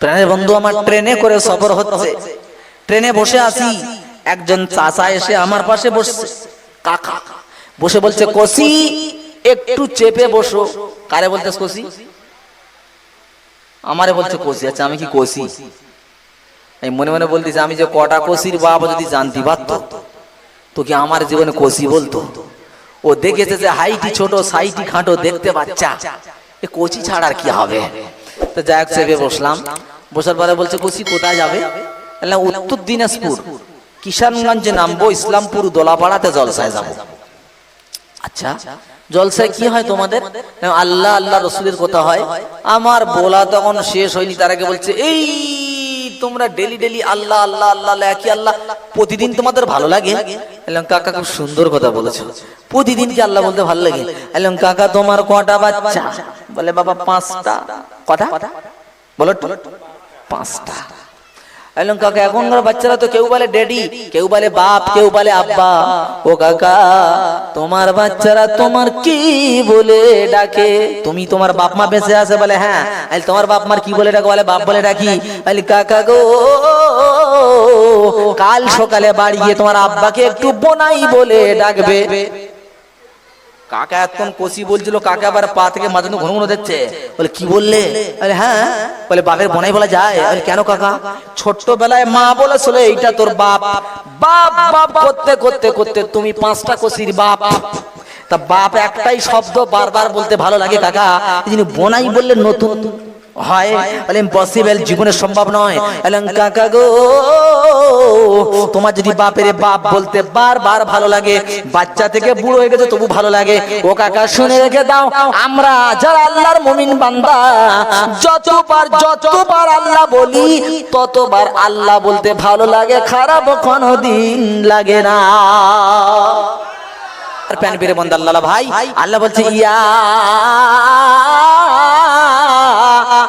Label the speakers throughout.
Speaker 1: প্রাণের বন্ধু আমার, ট্রেনে করে সফর হচ্ছে, ট্রেনে বসে আছি, একজন চাচা এসে আমার পাশে বসছে, কাকা বসে বলছে, কোসি একটু চেপে বসো। কারে বলতেছ কোসি? আমারে বলছে কোসি। আচ্ছা আমি কি কোসি? এই মনে মনে বলতেছে, আমি যে কটা কোসির বাপ যদি জানতে পারতো তো কি আমার জীবনে কোসি বলতো? ও দেখেছে যে হাইটি ছোট, সাইটি খাটো, দেখতে বাচ্চা, এ কোচি ছাড়া আর কি হবে। তো যাই হোক চেপে বসলাম। বসার পরে বলছে, কোচি কোথায় যাবে? উত্তর দিনাজপুর, কিষানগঞ্জে নামবো, ইসলামপুর দোলাপাড়াতে জলসায় যাব। আচ্ছা জলসায় কি হয় তোমাদের? আল্লাহ আল্লাহ রসুলের কথা হয়। আমার বলা তখন শেষ হয়নি, তার আগে বলছে, এই তোমরা ডেলি ডেলি আল্লাহ আল্লাহ আল্লাহ কি আল্লাহ প্রতিদিন তোমাদের ভালো লাগে? এলাম কাকা খুব সুন্দর কথা বলেছো, প্রতিদিন কি আল্লাহ বলতে ভালো লাগে? এলাম কাকা তোমার কটা বাচ্চা? বলে বাবা 5টা। কটা বলো? 5টা। এলাম কাকা এখনকার বাচ্চারা তো কেউ বলে ড্যাডি, কেউ বলে বাপ, কেউ বলে আব্বা। ও কাকা তোমার বাচ্চারা তোমার কি বলে ডাকে? তুমি তোমার বাপ মা বেঁচে আছে? বলে হ্যাঁ। তোমার বাপ মার কি বলে ডাকো? বলে বাপ বলে ডাকি। কাকা গো কাল সকালে বাড়ি গিয়ে তোমার আব্বাকে একটু বোনাই বলে ডাকবে। কাকা এতক্ষণ কোসি বলছিল, কাকা আবার পা থেকে মাঝে ঘন ঘন দেখছে। বলে কি বললে? বলে হ্যাঁ। বলে বাপের বোনাই বলা যায়? বলে কেন কাকা? ছোট্টবেলায় মা বলেছিল এইটা তোর বাপ, বাপ বাপ করতে করতে করতে তুমি 5টা কোসির বাপ। তা বাপ একটাই শব্দ বারবার বলতে ভালো লাগে কাকা, যিনি বোনাই বললে নতুন হয়। বলে ইম্পসিবল, জীবনে সম্ভব নয়। কাকা গো তোমার যদি বাপের বাপ বলতে বারবার ভালো লাগে, বাচ্চা থেকে বুড়ো হয়ে গেছে তবু ভালো লাগে। ও কাকা শুনে রেখে দাও, আমরা যারা আল্লাহর মুমিন বান্দা, যতবার আল্লাহ বলি ততবার আল্লাহ বলতে ভালো লাগে, খারাপ কোনোদিন লাগে না। আর প্যান পেরে বন্ধ আল্লাহ ভাই, আল্লাহ বলছে ইয়া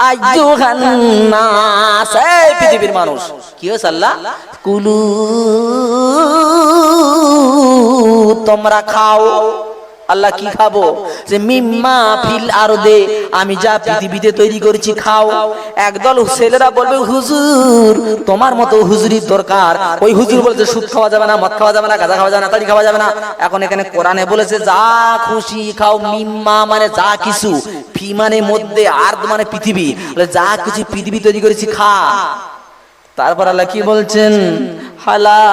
Speaker 1: আইয়ুহান নাস, এই পৃথিবীর মানুষ। কি হয়েছে আল্লাহ? কুলু তোমরা খাও। আল্লাহ কি খাবো? যে মিম্মা ফিল আরদে, আমি যা পৃথিবীতে তৈরি করেছি খাও। একদল ছেলেরা বলবে হুজুর তোমার মতো হুজুরির দরকার। ওই হুজুর বলছে সুদ খাওয়া যাবে না, মদ খাওয়া যাবে না, গাঁজা খাওয়া যাবে না, তাড়ি খাওয়া যাবে না। এখন এখানে কোরআনে বলেছে যা খুশি খাও। মিম্মা মানে যা কিছু, ফি মানে মধ্যে, আরদ মানে পৃথিবী, যা কিছু পৃথিবী তৈরি করেছি খা। তারপর আল্লাহ কি বলছেন? হালালান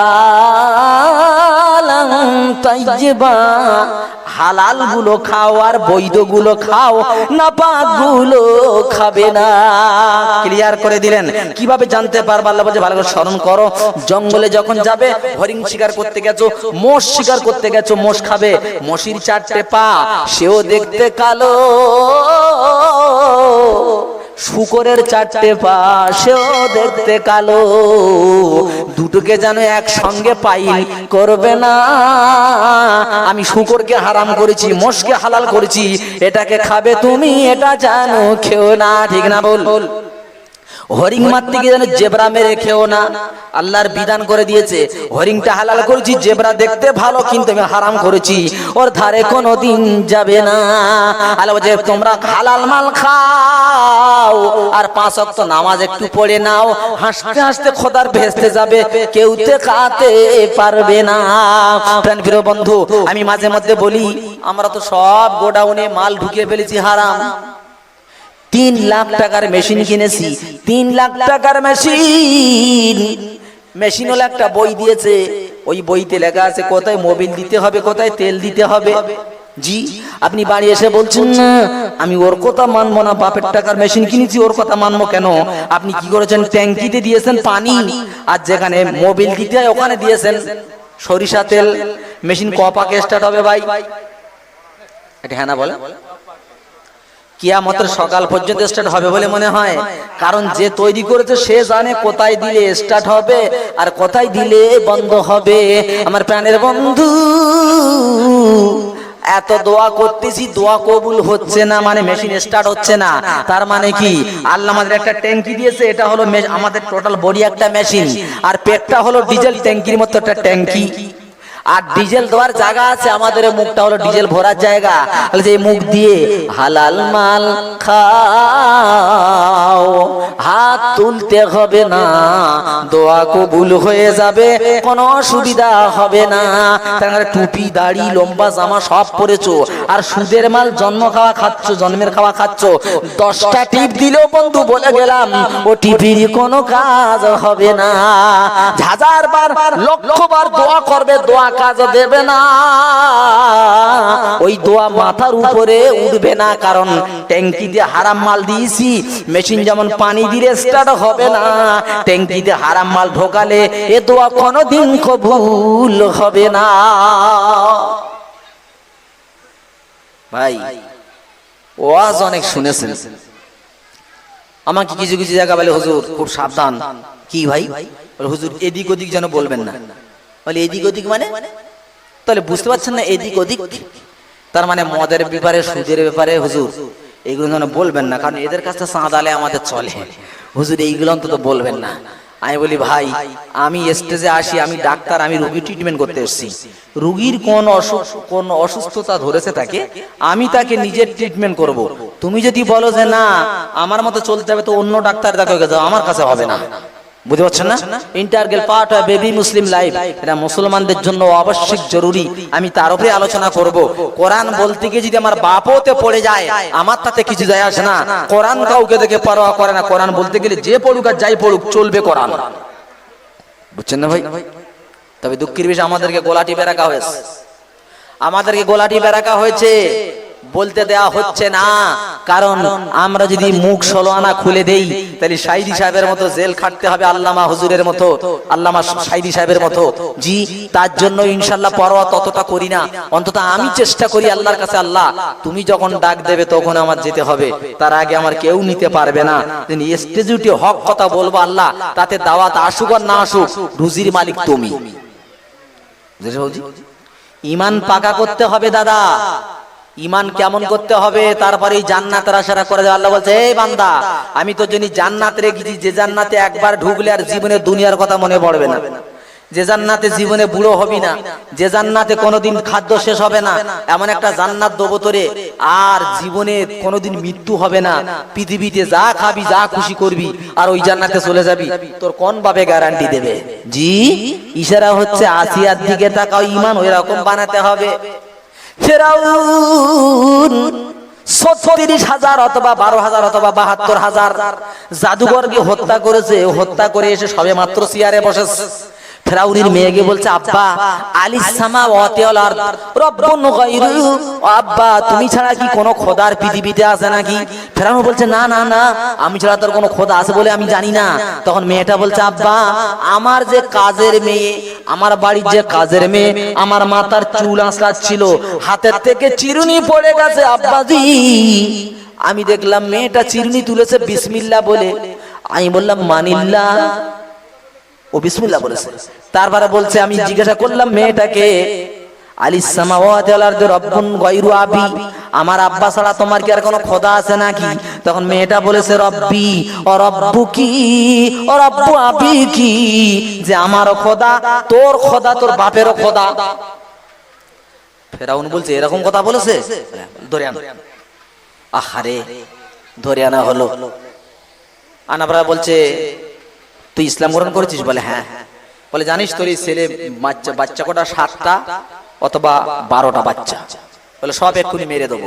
Speaker 1: তাইয়্যিবা, হালাল গুলো খাও আর বৈধ গুলো খাও, নাপাক গুলো খাবে না। ক্লিয়ার করে দিলেন। কিভাবে জানতে পারবে? আল্লাহ বলছে ভালো করে স্মরণ করো। জঙ্গলে যখন যাবে, হরিণ শিকার করতে গেছো, মোষ শিকার করতে গেছো, মোষ খাবে, মোষির 4টে পা, সেও দেখতে কালো। শুকরের 4টে পা, সেও দেখতে কালো। দুটোকে যেন একসঙ্গে পাইল করবে না। আমি শুকরকে হারাম করেছি, মোষকে হালাল করেছি, এটাকে খাবে তুমি, এটা জানো খেও না। ঠিক না বল? হরিণ মারতে গিয়ে যেন জেব্রা মেরে খেও না। আল্লাহর বিধান করে দিয়েছে, হরিণটা হালাল করেছি, জেব্রা দেখতে ভালো কিন্তু আমি হারাম করেছি, ওর ধারে কোনোদিন যাবে না। আল্লাহ বলছে তোমরা হালাল মাল খাও আর 5 ওয়াক্ত নামাজ একটু পড়ে নাও, হাসতে হাসতে খোদার ভেস্তে যাবে, কেউ তে খাতে পারবে না। প্রিয় বন্ধু, আমি মাঝে মধ্যে বলি আমরা তো সব গোডাউনে মাল ঢুকিয়ে ফেলেছি হারাম। 3 লাখ টাকার মেশিন কিনেছি, 3 লাখ টাকার মেশিন হলো একটা বই দিয়েছে, ওই বইতে লেখা আছে কোথায় মোবিল দিতে হবে, কোথায় তেল দিতে হবে। জি আপনি বাড়ি এসে বলছেন না আমি ওর কথা মানবো না, বাপের টাকার মেশিন কিনেছি ওর কথা মানবো কেন? আপনি কি করেছেন? ট্যাঙ্কিতে দিয়েছেন পানি, আর যেখানে মোবিল দিতে হয় ওখানে দিয়েছেন সরিষা তেল। মেশিন কপাকে স্টার্ট হবে ভাই? এটা হ্যাঁ না বলে? কিয়ামতের সকাল পর্যন্ত স্টার্ট হবে বলে মনে হয়? কারণ যে তৈরি করেছে সে জানে কোথায় দিলে স্টার্ট হবে আর কোথায় দিলে বন্ধ হবে। আমার প্রাণের বন্ধু, এত দোয়া করতেছি, দোয়া কবুল হচ্ছে না, মানে মেশিন স্টার্ট হচ্ছে না। তার মানে কি? আল্লাহ আমাদের একটা ট্যাঙ্কি দিয়েছে, এটা হলো আমাদের টোটাল বডি একটা মেশিন, আর পেটটা হলো ডিজেল ট্যাঙ্কির মতো একটা ট্যাঙ্কি। আর ডিজেল দেওয়ার জায়গা আছে, আমাদের মুখটা হলো ডিজেল ভরার জায়গা। যে মুখ দিয়ে হালাল মাল খাও, দাও, হাত তুলতে হবে না, দোয়া কবুল হয়ে যাবে, কোনো অসুবিধা হবে না। তার টুপি দাড়ি লম্বা জামা সব পরেছো, আর সুদের মাল জন্ম খাওয়া খাচ্ছ, জন্মের খাওয়া খাচ্ছ। 10টা টিপ দিলেও বন্ধু বলে গেলাম ও টিপির কোনো কাজ হবে না। হাজার বার লক্ষ বার দোয়া করবে, দোয়া কাজ দেবে না। ওই দোয়া মাথার উপরে উঠবে না, কারণ ট্যাঙ্কিতে হারাম মাল দিয়েছি। মেশিন যেমন পানি দিলে স্টার্ট হবে না, ট্যাঙ্কিতে হারাম মাল ঢোকালে এ দোয়া কোনোদিন কবুল হবে না। ভাই ওয়াজ অনেক শুনেছেন, আমাকে কিছু কিছু জায়গা বলে হুজুর খুব সাবধান। কি ভাই? হুজুর এদিক ওদিক যেন বলবেন না। বলে এদিক ওদিক মানে? তাহলে বুঝতে পারছেন না এদিক ওদিক? তার মানে মদের ব্যাপারে, সুদের ব্যাপারে হুজুর এইগুলো যেন বলবেন না, কারণ এদের কাছে সাঁদালে আমাদের চলে। হুজুর এইগুলো অন্তত বলবেন না। আমি বলি ভাই, আমি স্টেজে আসি, আমি ডাক্তার, আমি রোগী ট্রিটমেন্ট করতে এসেছি। রোগীর কোন অসুস্থতা ধরেছে তাকে, আমি তাকে নিজের ট্রিটমেন্ট করব। তুমি যদি বলো যে না আমার মতো চলতে হবে, তো অন্য ডাক্তার দেখো, আমার কাছে হবে না। বুঝতে পারছেন না? Integral part of baby Muslim life, এটা মুসলমানদের জন্য আবশ্যক জরুরি। আমি তার উপরে আলোচনা করব। কোরআন বলতে গিয়ে যদি আমার বাপওতে পড়ে যায়, আমার তাতে কিছু যায় আসে না। কোরআন কাউকে দেখে পরোয়া করে না। কোরআন বলতে গেলে যে পড়ুক আর যাই পড়ুক চলবে কোরআন। বুঝছেন না ভাই? তবে দুঃখের বিষয় আমাদেরকে গোলাটি বেরাকা হয়েছে, আমাদেরকে গোলাটি বেরাকা হয়েছে, বলতে দেয়া হচ্ছে না। কারণ আমরা যদি মুখ 16 আনা খুলে দেই, তাহলে সাইদি সাহেবের মতো জেল খাটতে হবে, আল্লামা হুজুরের মতো, আল্লামা সাইদি সাহেবের মতো। জি, তার জন্য ইনশাআল্লাহ পরোয়া ততটা করি না। অন্তত আমি চেষ্টা করি আল্লাহর কাছে, আল্লাহ তুমি যখন ডাক দেবে তখন আমার যেতে হবে, তার আগে আমার কেউ নিতে পারবে না। স্টেজে উঠে হক কথা বলবো আল্লাহ, তাতে দাওয়াত আসুক আর না আসুক, রুজির মালিক তুমি। ঈমান পাকা করতে হবে দাদা। ঈমান কেমন করতে হবে? তারপরে জান্নাতের আশা করে। আল্লাহ বলছে এই বান্দা, আমি তোর জন্য জান্নাত রেখেছি, যে জান্নাতে একবার ঢুকলে আর জীবনে দুনিয়ার কথা মনে পড়বে না, যে জান্নাতে জীবনে বুড়ো হবি না, যে জান্নাতে কোনোদিন খাদ্য শেষ হবে না, এমন একটা জান্নাত দেবো তোরে, আর জীবনে কোনোদিন মৃত্যু হবে না। পৃথিবীতে যা খাবি, যা খুশি করবি, আর ওই জান্নাতে চলে যাবি। তোর কোন ভাবে গ্যারান্টি দেবে? জি, ইশারা হচ্ছে আসিয়ার দিকে তাকাও, ঈমান ওই রকম বানাতে হবে। ফেরাউন 36,000 অথবা 12,000 অথবা 72,000 জাদুঘরকে হত্যা করেছে। হত্যা করে এসে সবে মাত্র চেয়ারে বসেছে। ফেরাউনের মেয়েকে বলছে আব্বা, আলিস সামাওয়াতি ওয়াল আরদ রব্বুন গায়রু, আব্বা তুমি ছাড়া কি কোনো খোদার পৃথিবীতে আছে নাকি? ফেরাউন বলছে না না না, আমি ছাড়া তোর কোনো খোদা আছে বলে আমি জানি না। তখন মেয়েটা বলছে আব্বা, আমার যে কাজের মেয়ে, আমার বাড়ির যে কাজের মেয়ে, আমার মাথার চুল আঁচড়াচ্ছিল, হাতের থেকে চিরুনি পড়ে গেছে আব্বাজি। আমি দেখলাম মেয়েটা চিরুনি তুলেছে বিসমিল্লাহ বলে। আমি বললাম মানিল্লাহ, ও বিসমিল্লাহ বলেছে। তারপরে বলছে, আমি জিজ্ঞাসা করলাম মেয়েটাকে, আলিস সামাওয়াতি ওয়াল আরদি রব্বুন গায়রু আবি, আমার আব্বা ছাড়া তোমার কি আর কোনো খোদা আছে নাকি? তখন মেয়েটা বলেছে রব্বি ও রব্বুকি ও রব্বু আবিকি, যে আমারও খোদা, তোর খোদা, তোর বাপেরও খোদা। ফেরাউন বলছে এরকম কথা বলেছে? ধরে আন। আহারে, ধরে আনা হলো। আনাবরা বলছে তুই ইসলাম গ্রহণ করেছিস? বলে হ্যাঁ। বলে জানিস তোর এই ছেলে বাচ্চা কটা? 7টা অথবা 12টা বাচ্চা। বলে সব এক্ষুনি মেরে দেবো।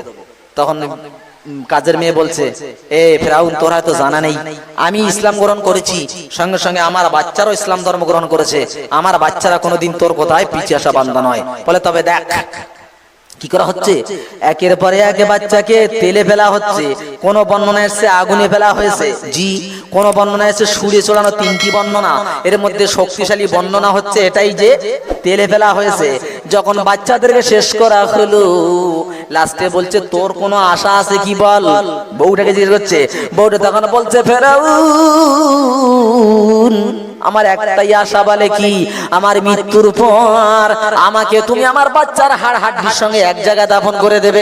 Speaker 1: তখন কাজের মেয়ে বলছে এ ফেরাউন, তোর হয়তো জানা নেই, আমি ইসলাম গ্রহণ করেছি, সঙ্গে সঙ্গে আমার বাচ্চারাও ইসলাম ধর্ম গ্রহণ করেছে। আমার বাচ্চারা কোনোদিন তোর কোথায় পিছিয়ে আসা বান্দা নয়। বলে তবে দেখ কি করা হচ্ছে, একের পরে এক বাচ্চাকে তেলে ফেলা হচ্ছে। কোন বর্ণনা এসেছে আগুনে ফেলা হয়েছে, জি, কোন বর্ণনা এসেছে সুরে চড়ানো, 3টি বর্ণনা। এর মধ্যে শক্তিশালী বর্ণনা হচ্ছে এটাই যে তেলে ফেলা হয়েছে। যখন বাচ্চাদেরকে শেষ করা হলো, লাস্টে বলছে তোর কোনো আশা আছে কি বল? বউটাকে জিজ্ঞেস করছে। বউটা তখন বলছে ফেরাউন, আমার একটাই আশা, বলে কি, আমার মৃত্যুর পর আমাকে তুমি আমার বাচ্চার হাড় হাড্ডির সঙ্গে এক জায়গায় দাফন করে দেবে।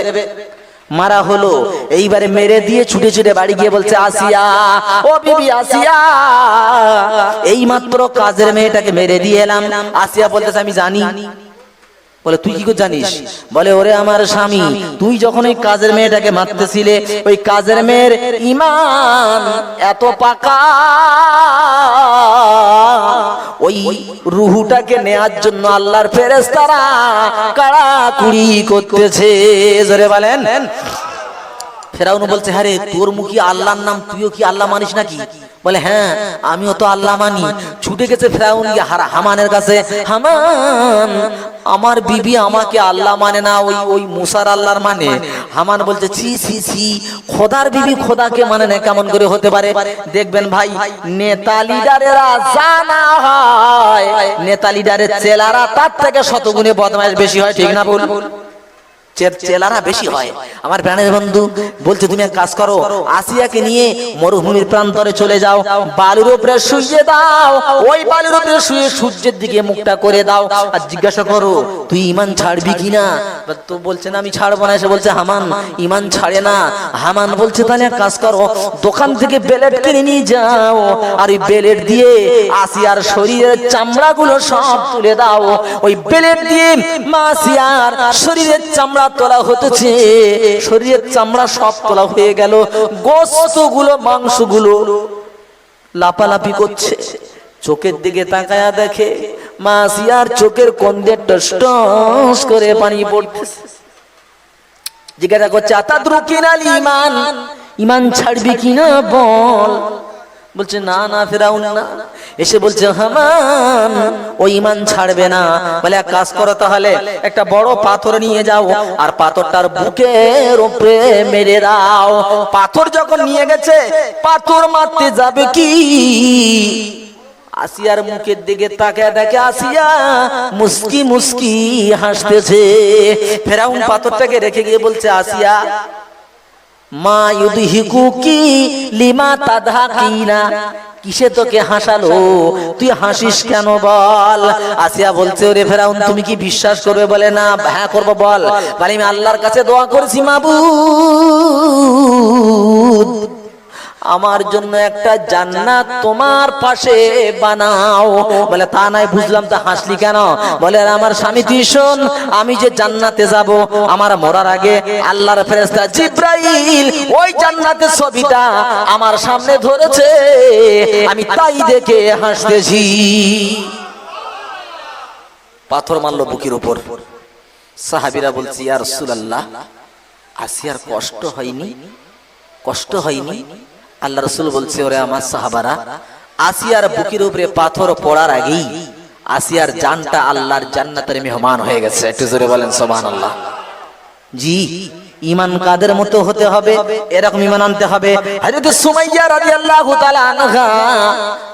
Speaker 1: মারা হলো। এইবারে মেরে দিয়ে ছুটে ছুটে বাড়ি গিয়ে বলছে আসিয়া, ও বিবি আসিয়া, এই মাত্র কাজের মেয়েটাকে মেরে দিয়ে এলাম। আসিয়া বলতেছে আমি জানি। বলে তুই কি করে জানিস? বলে ওরে আমার স্বামী, তুই যখন ওই কাজের মেয়েটাকে মারতেছিলে, ওই কাজের মেয়ের ঈমান এত পাকা, ওই রুহুটাকে নেয়ার জন্য আল্লাহর ফেরেশতারা কাড়াকুড়ি করতেছে। জোরে বলেন। ফেরাউন বলছে, হ্যাঁ রে, তোর মুখে আল্লাহর নাম, তুইও কি আল্লাহ মানিস নাকি? বলে হ্যাঁ, আমিও তো আল্লাহ মানি। ছুটে গেছে ফেরাউন গিয়ে হামানের কাছে, হামান, আমার বিবি আমাকে আল্লাহ মানে না, ওই মুসার আল্লাহর মানে। হামান বলছে, ছি ছি ছি, খোদার বিবি খোদাকে মানে না, কেমন করে হতে পারে? দেখবেন ভাই, নেতা লিডারেরা জানা হয়, নেতা লিডারের চেলারা তার থেকে শতগুণে বদমাইশ বেশি হয়, ঠিক না বল? চেলারা বেশি হয়। আমার প্রাণের বন্ধু বলছে, তুমি এক কাজ করো, আসিয়াকে নিয়ে মরুভূমির প্রান্তরে চলে যাও, বালুর উপরে শুইয়ে দাও, ওই বালুর উপরে শুয়ে সূর্যের দিকে মুখটা করে দাও, আর জিজ্ঞাসা করো তুই ঈমান ছাড়বি কিনা। তো বলছে না, আমি ছাড়বো না। এসে বলছে, হামান ঈমান ছাড়ে না। হামান বলছে, তাহলে এক কাজ করো, দোকান থেকে বেলেট কিনে নিয়ে যাও, আর ওই বেলেট দিয়ে আসিয়ার শরীরের চামড়াগুলো সব তুলে দাও। ওই বেলেট দিয়ে আসিয়ার শরীরের চামড়া তোলা হতেছে, শরীরের চামড়া সব তোলা হয়ে গেল, গোশতগুলো মাংসগুলো লাপালাপি করছে। চোখের দিকে তাকায়া দেখে মা আসিয়ার চোখের কোণ দিয়ে টস টস করে পানি পড়তেছে। জিজ্ঞাসা করছে, আতাদরুকিনাল ঈমান, ঈমান ছাড়বি কিনা বল। বলছে না না ফেরাউন না। এসে বলছে, হামান ও ঈমান ছাড়বে না। বলে এক কাজ করো, তাহলে একটা বড় পাথর নিয়ে যাও, আর পাথরটার বুকের উপরে মেরে দাও। পাথর যখন নিয়ে গেছে, পাথর মারতে যাবে কি, আসিয়ার মুখের দিকে তাকায় দেখে আসিয়া মুস্কি মুস্কি হাসতেছে। ফেরাউন পাথরটাকে রেখে গিয়ে বলছে, আসিয়া মা ইউদহিকুকি লিমা তাদহাকিনা, কিসে তোকে হাসালো, তুই হাসিস কেন বল। আসিয়া বলছে, ওরে ফেরাউন, তুমি কি বিশ্বাস করবে? বলে না। হ্যাঁ করবো, বল। বলে আমি আল্লাহর কাছে দোয়া করেছি, মাবুদ আমার জন্য একটা জান্নাত তোমার পাশে বানাও। বলে তা নাই, বুঝলাম, তা হাসলি কেন? বলে আমার স্বামী তুই শোন, আমি যে জান্নাতে যাব, আমার মরার আগে আল্লাহর ফেরেশতা জিবরাইল ওই জান্নাতের ছবিটা আমার সামনে ধরেছে, আমি তাই দেখে হাসতেছি। পাথর মারলো বুকের উপর। সাহাবীরা বলছে, ইয়া রাসূলুল্লাহ, আসিয়ার কষ্ট হয়নি? কষ্ট হয়নি? আল্লাহ রাসূল বলছে, ওরে আমার সাহাবারা, আসিয়ার বুকের উপরে পাথর পড়ার আগেই আসিয়ার জানটা আল্লাহর জান্নাতের মেহমান হয়ে গেছে। একটু জোরে বলেন সুবহানাল্লাহ। জি, ঈমান কাদের মতো হতে হবে, এরকম ঈমান আনতে হবে। হযরত সুমাইয়া রাদিয়াল্লাহু তাআলা আনহা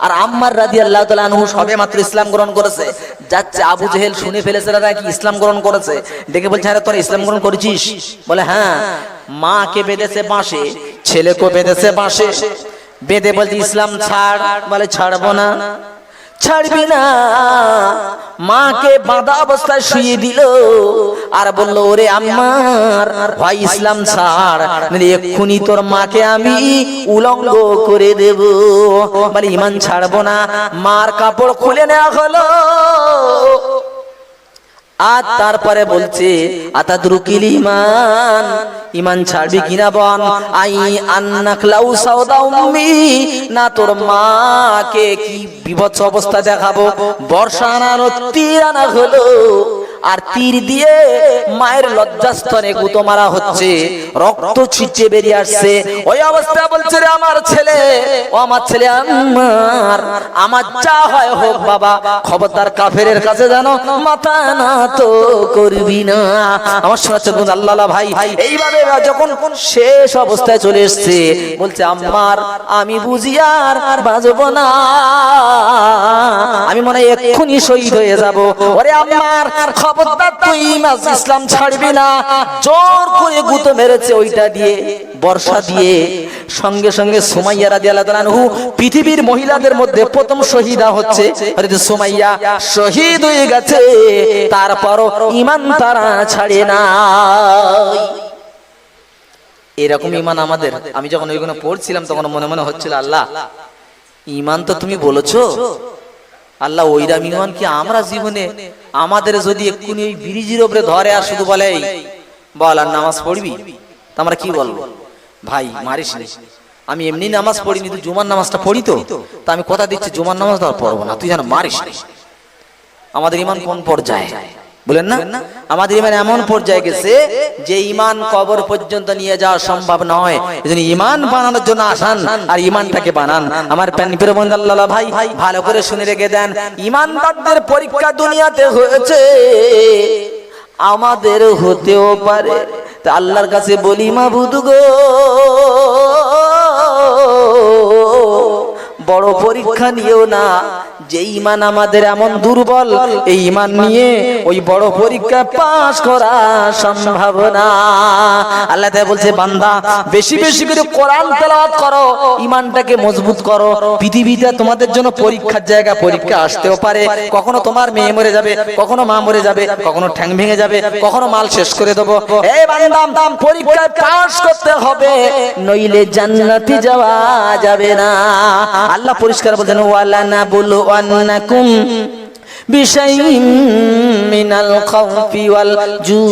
Speaker 1: আর আম্মার রাদিয়াল্লাহু তাআলা আনহু সবে মাত্র ইসলাম গ্রহণ করেছে। যাচ্ছে আবু জেহেল শুনে ফেলেছে তারা কি ইসলাম গ্রহণ করেছে, ডেকে বলছে, আরে তোরা ইসলাম গ্রহণ করেছিস? বলে হ্যাঁ। মাকে বেঁধেছে বাঁশে, ছেলেকে বেঁধেছে বাঁশে, বেঁধে বলছে ইসলাম ছাড়। বলে ছাড়বো না। ছাড়বি না? মাকে বাঁধা অবস্থায় শুয়ে দিল আর বলল, ওরে আম্মার, হয় ইসলাম ছাড়, এক্ষুনি তোর মাকে আমি উলঙ্গ করে দেব। বলে ঈমান ছাড়বো না। মার কাপড় খুলে নেওয়া হলো, আর তারপরে বলছে, আতাদরুকিল ঈমান, ঈমান ছাড়বি কিনা বল। আই আন্নাক লাউ সাওদা উম্মি, না তোর মাকে কি বিভৎস অবস্থা দেখাবো। বর্ষা আনানো, তীর আনা হলো, আর তীর দিয়ে মায়ের লজ্জাস্থানে গুঁতো মারা হচ্ছে, রক্ত ছিটিয়ে বেরিয়ে আসছে। ওই অবস্থা বলছে, রে আমার ছেলে, ও আমার ছেলে আম্মার, আমার যা হয় হোক বাবা, খবরদার কাফেরের কাছে জানো মাথা না তো করবি না। আমার শোনাচ্ছে আল্লাহ ভাই, এইভাবে যখন শেষ অবস্থায় চলে এসছে, বলছে, আম্মার আমি বুঝি আর বাঁচবো না, আমি মনে হয় এক্ষুনি শহীদ হয়ে যাব। ওরে আম্মার, খবরদার তুই ইসলাম ছাড়বি না। জোর করে গুঁতো মেরেছে ওইটা দিয়ে, বর্ষা দিয়ে। সঙ্গে সঙ্গে সুমাইয়া রাদিয়াল্লাহু তাআলা আনহু পৃথিবীর মহিলাদের মধ্যে প্রথম শহীদা হচ্ছে। হযরত সুমাইয়া শহীদ হয়ে গেছে, তারপরও ঈমান তারা ছাড়ে না। এরকম ঈমান আমাদের। আমি যখন ওইগুলো পড়ছিলাম তখন মনে মনে হচ্ছিল, আল্লাহ ঈমান তো তুমি বলেছো, আল্লাহ ওইরাম ইমান কি আমরা জীবনে আমাদের যদি এক্ষুনি ওই ব্রিজের উপরে ধরে আর শুধু বলে বল আর নামাজ পড়বি, তা আমরা কি বলবো? ভাই মারিস নি, আমি এমনি নামাজ পড়িনি, তুই জুমার নামাজটা পড়ি তো, তা আমি কথা দিচ্ছি জুমার নামাজ তো আর পড়বো না, তুই যেন মারিস নি। আমাদের ইমান কোন পর্যায়ে বলেন না? আমাদের ইমান এমন পর্যায়ে গেছে যে ইমান কবর পর্যন্ত নিয়ে যাওয়া সম্ভব নয়। এজন্য ইমান বানানোর জন্য আসান আর ইমানটাকে বানান। আমার প্রিয় বন্ধু আল্লাহ ভাই ভালো করে শুনে রেখে দেন, ইমানদারদের পরীক্ষা দুনিয়াতে হয়েছে, আমাদের হতেও পারে। তা আল্লাহর কাছে বলি, মাবুদ গো, বড় পরীক্ষা নিয়েও না, যে ইমান আমাদের এমন দুর্বল, এই ইমান নিয়ে ওই বড় পরীক্ষা পাস করা সম্ভব না। আল্লাহ তাআলা বলছে, বান্দা বেশি বেশি করে কোরআন তেলাওয়াত করো, ইমানটাকে মজবুত করো। পৃথিবীতে তোমাদের জন্য পরীক্ষার জায়গা, পরীক্ষা আসতেও পারে। কখনো তোমার মেয়ে মরে যাবে, কখনো মা মরে যাবে, কখনো ঠ্যাং ভেঙে যাবে, কখনো মাল শেষ করে দেবো। এই বান্দা পরীক্ষায় পাস করতে হবে, নইলে জান্নাতে যাওয়া যাবে না। আল্লাহ পরিষ্কার বলেন, ওয়ালা নাবুলু আন্নাকুম বিশাইইম মিনাল খাউফি ওয়াল জুই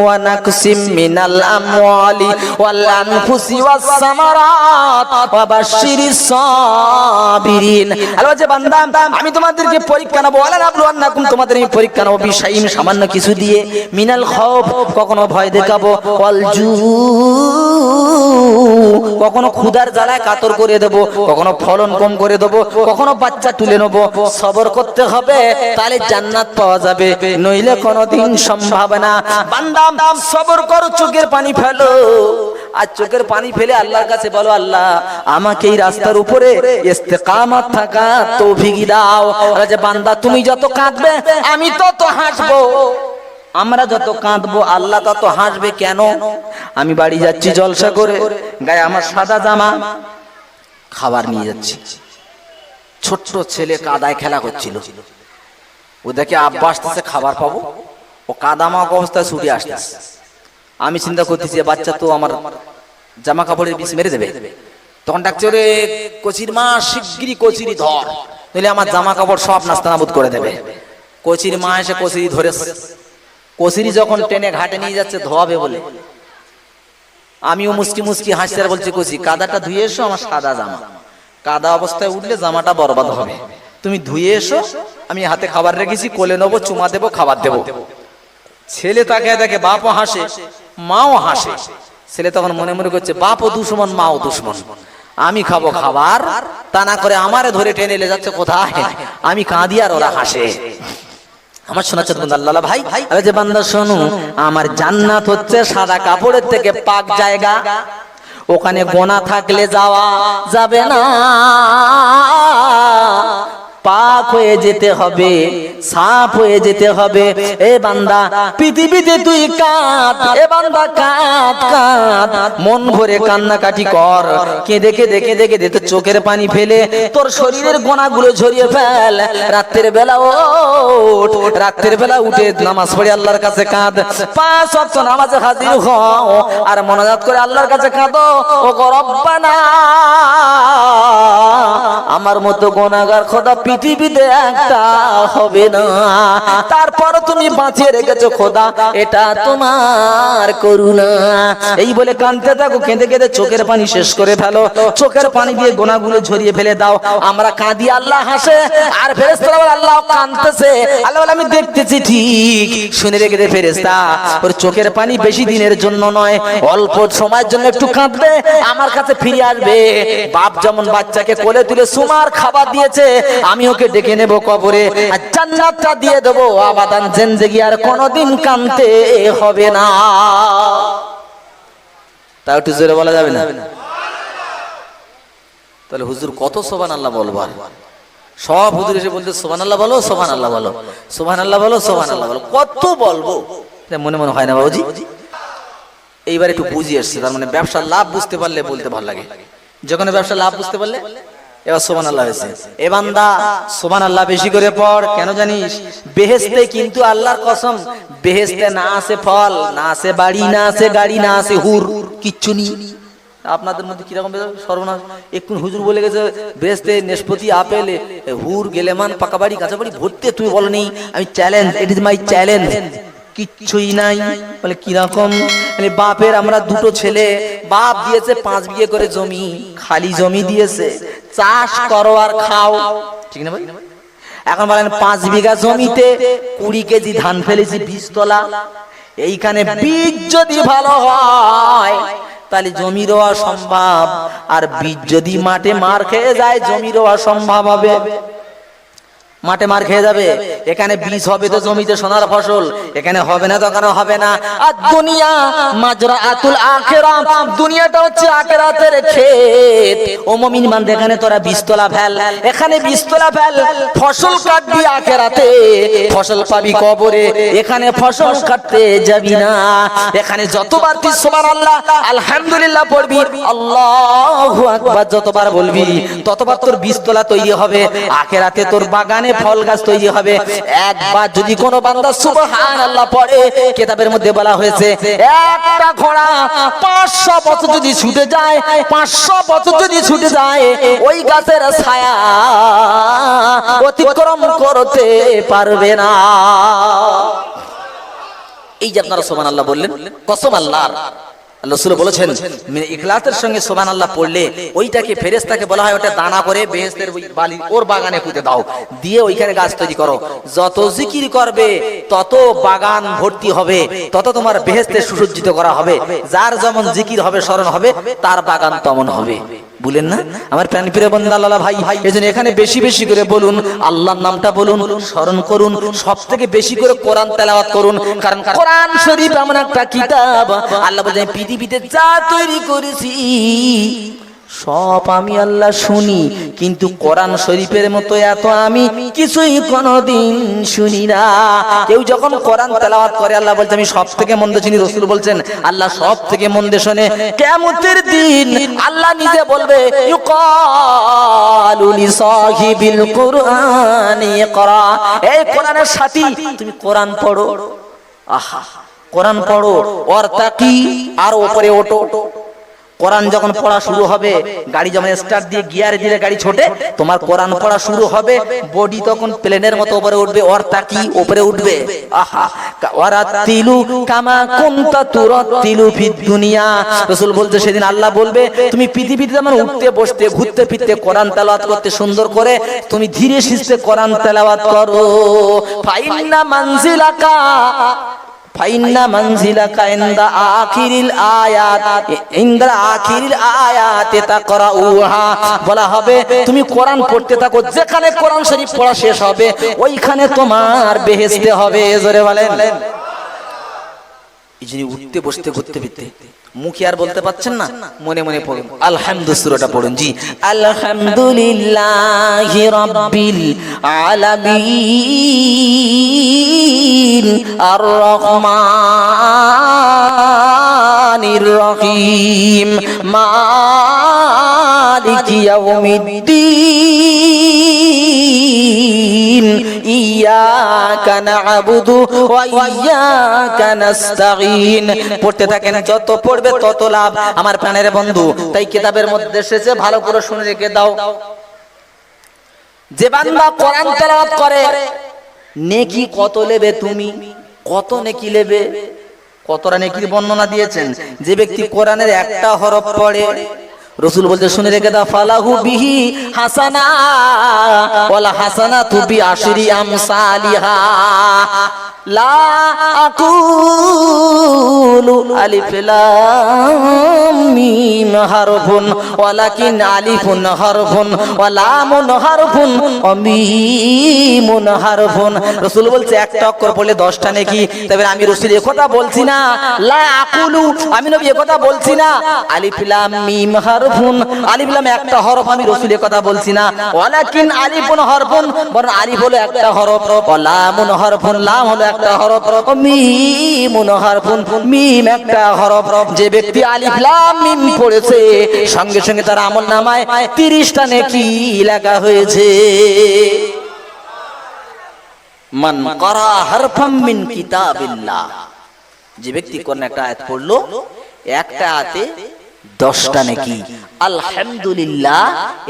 Speaker 1: ওয়া নাকসিম মিনাল আমওয়ালি ওয়াল আনফুসি ওয়াস সামারাত ওয়া বাশশিরিস সাবিরিন। আল্লাহ যে বান্দা আমি তোমাদেরকে পরীক্ষা নেব, ওয়ালা নাবলু আন্নাকুম তোমাদের আমি পরীক্ষা নেব, বিশাইইম সামান্য কিছু দিয়ে, মিনাল খাউফ কখনো ভয় দেখাবো, ওয়াল জু কখনো ক্ষুধার জ্বালায় কাতর করে দেব, কখনো ফলন কম করে দেব, কখনো বাচ্চা তুলে নেব। সবর করতে হবে, তাহলে জান্নাত পাওয়া যাবে, নইলে কোনোদিন সম্ভব না। বান্দা সবর করো, চোখের পানি ফেলো, আর চোখের পানি ফেলে আল্লাহর কাছে বলো, আল্লাহ আমাকে এই রাস্তার উপরে ইস্তেকামত থাকা তৌফিক দাও। আল্লাহ যে বান্দা তুমি যত কাঁদবে আমি তত হাসবো, আমরা যত কাঁদবো আল্লাহ তত হাসবে। কেন? আমি বাড়ি যাচ্ছি জলসা করে, গায়ে আমার সাদা জামা, খাবার নিয়ে যাচ্ছি, ছোট্ট ছেলে কাদায় খেলা করছিল, ও দেখে আব্বা আসতেছে খাবার পাবো, ও কাদামা অবস্থায় ছুটে আসতেছে। আমি চিন্তা করতেছি বাচ্চা তো আমার জামা কাপড়ের বিষ মেরে দেবে, তখন ডাকছে, রে কচির মা শিগগিরই কচিরি ধর, নইলে আমার জামা কাপড় সব নাস্তানাবুদ করে দেবে। কচির মা এসে কচিরি ধরেছে, কচিরি যখন টেনে ঘাটে নিয়ে যাচ্ছে ধোয়াবে বলে, আমিও মুস্কি মুস্কি হাসতে আর বলছি, কচি কাদাটা ধুয়ে এসো, আমার সাদা জামা, কাদা অবস্থায় উঠলে জামাটা বরবাদ হবে, তুমি ধুয়ে এসো, আমি হাতে খাবার রেখেছি, কোলে নেবো, চুমা দেবো, খাবার দেবো। ছেলে তাকে দেখে, বাপও হাসে মাও হাসে। ছেলে তখন মনে মনে করছে, বাপও দুশ্মন মাও দুশ্মন, আমি খাবো খাবার, তা না করে আমারে ধরে টেনে নিয়ে যাচ্ছে কোথায়, আমি কাঁদি আর ওরা হাসে। আমার শোনাচ্ছে আল্লাহ ভাই, আরে যে বান্দা শোনো, আমার জান্নাত হচ্ছে সাদা কাপড়ের থেকে পাক জায়গা, ওখানে গোনা থাকলে যাওয়া যাবে না, পাক হয়ে যেতে হবে, সাফ হয়ে যেতে হবে। এ বান্দা পৃথিবীতে তুই কাঁদ, এ বান্দা কাঁদ কাঁদ, মন ভরে কান্নাকাটি কর, কেঁদে কেঁদে কেঁদে কেঁদে তোর চোখের পানি ফেলে তোর শরীরের গোনাগুলো ঝরিয়ে ফেল। রাতের বেলা ওঠ, রাতের বেলা উঠে নামাজ পড়ে আল্লাহর কাছে কাঁদ, 5 ওয়াক্ত নামাজে হাজির হও, আর মোনাজাত করে আল্লাহর কাছে কাঁদো, ও গো রব্বানা, আমার মতো গুনাহগার খোদা পৃথিবীতে একটা হবে না, তারপর তুমি বাঁচিয়ে রেখেছো খোদা, এটা তোমার করুণা। এই বলে কাঁদতে থাকো, কেঁদে কেঁদে চোখের পানি শেষ করে ফেলো, চোখের পানি দিয়ে গুনাহগুলো ঝরিয়ে ফেলে দাও। আমরা কাঁদি, আল্লাহ হাসে, আর ফেরেশতারা বলে আল্লাহ কাঁদতেছে, আল্লাহ বলে আমি দেখতেছি ঠিক। শুনে রেখে দে ফেরেশতা, ওর চোখের পানি বেশি দিনের জন্য নয়, অল্প সময়ের জন্য একটু কাঁদবে, আমার কাছে ফিরে আসবে। বাপ যেমন বাচ্চাকে কোলে তুলে সুমার খাবার দিয়েছে, আমি ওকে ডেকে নেব কবরে, আর জান্নাতটা দিয়ে দেবো আবাদান জিন্দেগি, আর কোনোদিন কাঁদতে হবে না। তাও একটু জোরে বলা যাবে না? তাহলে হুজুর কত সুবহানাল্লাহ বলবো, সব হুজুর এসে বলতে সুবহানাল্লাহ বলো, সুবহানাল্লাহ বলো, সুবহানাল্লাহ বলো, সুবহানাল্লাহ বলো, কত বলবো, মনে মনে হয় না বাবুজি? এইবার একটু বুঝিয়ে এসছে, তার মানে ব্যবসার লাভ বুঝতে পারলে বলতে ভালো লাগে, যখন ব্যবসার লাভ বুঝতে পারলে এবার সুবহানাল্লাহ হয়েছে। এ বান্দা সুবহানাল্লাহ বেশি করে পড়, কেন জানিস? বেহেশতে কিন্তু আল্লাহর কসম, বেহেশতে না আছে ফল, না আছে বাড়ি, না আছে গাড়ি, না আছে হুর, কিচ্ছু নেই। আপনাদের মধ্যে কিরকম সর্বনাশ। একটু হুজুর বলে গেছে বেহেশতে নেশপতি আপেল হুর গেলেমান পাকা বাড়ি কাঁচা বাড়ি ভর্তি, তুমি বলো নি আমি challenge, it is my challenge, কিচ্ছুই নাই। বলে কিরকম? বাপের আমরা দুটো ছেলে, বাপ দিয়েছে 5 বিঘে করে জমি, খালি জমি দিয়েছে, চাষ করো আর খাও, ঠিক না ভাই? এখন বলেন 5 বিঘা জমিতে 20 কেজি ধান ফেলেছি 20 তলা, এইখানে বীজ যদি ভালো হয় তাহলে জমি রোয়া সম্ভব, আর বীজ যদি মাঠে মার খেয়ে যায় জমি রোয়া সম্ভব হবে? মাঠে মার খেয়ে যাবে। এখানে বীজ হবে তো জমিতে সোনার ফসল, এখানে হবে না তো কেন হবে না? আর দুনিয়া মাজরাআতুল আখিরা, দুনিয়াটা হচ্ছে আখিরাতের ক্ষেত। ও মুমিন মান, এখানে তোরা বীজতলা ফেল, এখানে বীজতলা ফেল, ফসল কাটবি আখিরাতে, ফসল পাবি কবরে, এখানে ফসল কাটতে যাবি না। এখানে যতবার তুই সুবহানাল্লাহ আলহামদুলিল্লাহ পড়বি, আল্লাহু আকবার যতবার বলবি ততবার তোর বীজতলা তৈরি হবে, আখিরাতে তোর বাগানে ফল গাছ তৈরি হবে। একবার যদি কোনো বান্দা সুবহানাল্লাহ পড়ে, কিতাবের মধ্যে বলা হয়েছে একটা ঘোড়া 500 বছর যদি ছুটে যায়, 500 বছর যদি ছুটে যায়, ওই গাছের ছায়া অতিক্রম করতে পারবে না। এই যে আপনারা সুবহানাল্লাহ বললেন, কসম আল্লাহর, আল্লাহ রাসূল বলেছেন ইখলাসের সঙ্গে সুবহানাল্লাহ পড়লে ওইটাকে ফেরেশতাকে বলা হয় ওটা দানা করে বেহেশতের ওই বালি ওর বাগানে পুঁতে দাও, দিয়ে ওইখানে গাছ তৈরি করো। যত জিকির করবে তত বাগান ভর্তি হবে, তত তোমার বেহেশতে সুসজ্জিত করা হবে। যার যেমন জিকির হবে স্মরণ হবে তার বাগান তেমন হবে। বলেন না আমার প্রাণপ্রিয় বান্দা আল্লাহ ভাই, এজন্য এখানে বেশি বেশি করে বলুন, আল্লাহর নামটা বলুন, স্মরণ করুন, সবথেকে বেশি করে কোরআন তেলাওয়াত করুন। কারণ কোরআন শরীফ এমন একটা কিতাব, আল্লাহ বলেন পৃথিবীতে যা তৈরি করেছি সব আমি আল্লাহ শুনি, কিন্তু কোরআন শরীফের মতো এত আমি কিছুই কোনোদিন শুনি না। কেউ যখন কোরআন তেলাওয়াত করে আল্লাহ বলছে আমি সব থেকে মন্দ চিনি, রাসূল বলছেন আল্লাহ সব থেকে মন্দ শোনে। কিয়ামতের দিন আল্লাহ নিজে বলবে ইউকালু লিসাহিবিল কুরআনি ইকরা, এই কোরআনের সাথী তুমি কোরআন পড়ো, আহা কোরআন পড়ো, ওয়ারতাকি আর উপরে ওঠো। কোরআন যখন পড়া শুরু হবে, গাড়ি যেমন স্টার্ট দিয়ে গিয়ারে দিলে গাড়ি ছোটে, তোমার কোরআন পড়া শুরু হবে, বডি তখন প্লেনের মতো উপরে উঠবে, ওয়ারতাকি উপরে উঠবে। আহা ওয়ারাতিলু কামা কুনতা তুরাতিলু ফিদ দুনিয়া, রাসূল বলতে সেদিন আল্লাহ বলবে তুমি পৃথিবীতে যেমন উঠতে বসতে ঘুরতে ফিরতে কোরআন তেলাওয়াত করতে সুন্দর করে, তুমি ধীরে সুস্থে কোরআন তেলাওয়াত করো। ফাইন্না মানজিলাকা ফাইন্না মানজিলাকা ইনদা আখিরিল আয়াত, ইনদা আখিরিল আয়াতে তাকরাউহা, বলা হবে তুমি কোরআন পড়তে থাকো, যেখানে কোরআন শরীফ পড়া শেষ হবে ওইখানে তোমার বেহেশতে হবে। জোরে বলেন। এই যিনি উঠতে বসতে ঘুরতে ফিরতে মুখে আর বলতে পাচ্ছেন না, মনে মনে পড়ুন আলহামদু সূরাটা পড়ুন। জি আলহামদুলিল্লাহি রাব্বিল আলামিন আর রহমানির রহিম মালিকি ইয়াউমিদ্দিন ইয়াকা না'বুদু ওয়া ইয়াকা নাস্তাঈন। পড়তে থাকেন, যত পড়বে তত লাভ আমার প্রাণের বন্ধু। তাই কিতাবের মধ্যে এসেছে, ভালো করে শুনে রেখে দাও, যে বান্দা কোরআন তেলাওয়াত করে নেকি কত নেবে, তুমি কত নেকি নেবে, কতটা নেকির বর্ণনা দিয়েছেন। যে ব্যক্তি কোরআনের একটা হরফ পড়ে, রাসূল বলতে শুনে রেখে দাও, ফালাহু বিহি হাসানা ওয়াল হাসানাতু বিআশরি আমসালিহা। লা আকুলু আলিফ লাম মিম হারফুন ওয়ালাকিন আলিফুন হারফুন ওয়া লামুন হারফুন ওয়া মিমুন হারফুন। রাসূল বলছে একটা অক্ষর পড়লে 10টা নেকি। তবে আমি রাসূল এই কথা বলছি না, লা আকুলু আমি নবী এই কথা বলছি না, আলিফ লাম মিম হারফুন, আলিফ লাম একটা হরফ, আমি রাসূল এই কথা বলছি না, ওয়ালাকিন আলিফুন হারফুন, বরং আলিফ হলো একটা হরফ, ওয়া লামুন হারফুন, লাম হলো একটা হরফ, মিমুন হারফুন, মিম একটা হরফ। যে ব্যক্তি আলিফ লাম মিম পড়েছে সঙ্গে সঙ্গে তার আমলনামায় 30টা নেকি লেখা হয়েছে। মান ক্বারা হারফাম মিন কিতাবিল্লাহ, যে ব্যক্তি কোন একটা আয়াত পড়লো, একটা আয়াতে 10টা নেকি। আলহামদুলিল্লাহ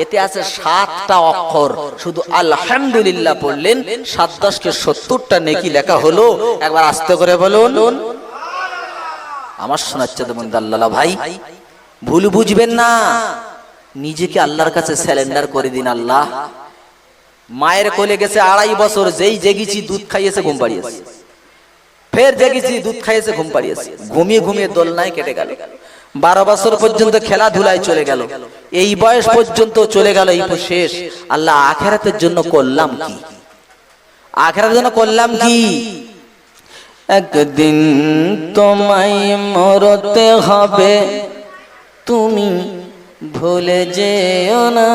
Speaker 1: এতে আছে 7টা অক্ষর, শুধু আলহামদুলিল্লাহ পড়লেন 7 10 কে 70টা নেকি লেখা হলো। একবার আস্তে করে বলুন। আমার শোনাচ্ছে তো বন্ধু আল্লাহ ভাই, ভুল বুঝবেন না, নিজেকে আল্লাহর কাছে স্যালেন্ডার করে দিন। আল্লাহ, মায়ের কোলে গেছে 2.5 বছর, যেই জেগেছি দুধ খাইয়েছে ঘুম পাড়িয়েছে, ফের জেগেছি দুধ খাইয়েছে ঘুম পাড়িয়েছে, ঘুমিয়ে ঘুমিয়ে দোলনায় কেটে গেল। 12 বছর পর্যন্ত খেলাধুলায় চলে গেল, এই বয়স পর্যন্ত চলে গেল, এই তো শেষ। আল্লাহ আখিরাতের জন্য করলাম কি? আখিরাতের জন্য করলাম কি? একদিন তোমায় মরতে হবে, তুমি ভুলে যেও না,